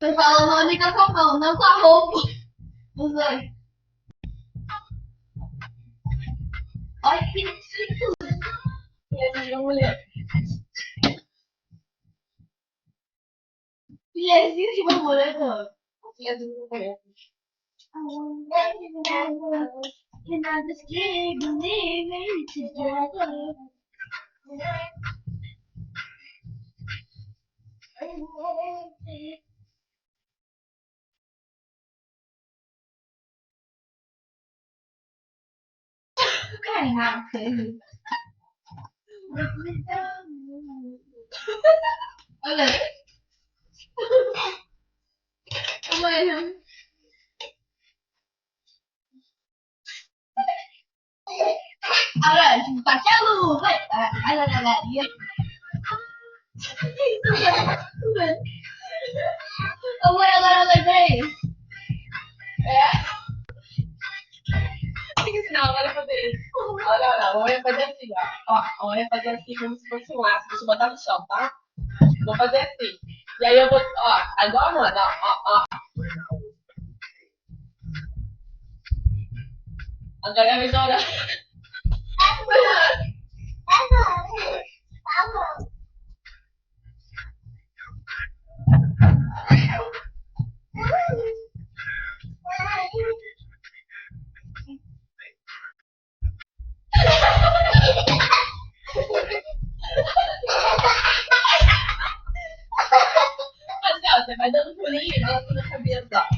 Tô falando a única com a mão, não com a roupa. Os dois. Olha que chique. E a mulher. E existe uma mulher, não. Existe uma mulher. And I just can't believe it together. Caraca. Olha. Olha. Agora, bate a luz. Vai. Ai, ai, ai, ai. Amor, agora eu lembrei. É? Tem que ensinar a Laura a fazer isso. Olha, olha, a Laura vai fazer assim, ó. Ó, a Laura vai fazer assim como se fosse um laço. Deixa eu botar no chão, tá? Vou fazer assim. E aí eu vou, ó, agora, mano, ó. Agora é a vez de orar. Assim, ó, você vai dando pulinho e dando na cabeça, ó.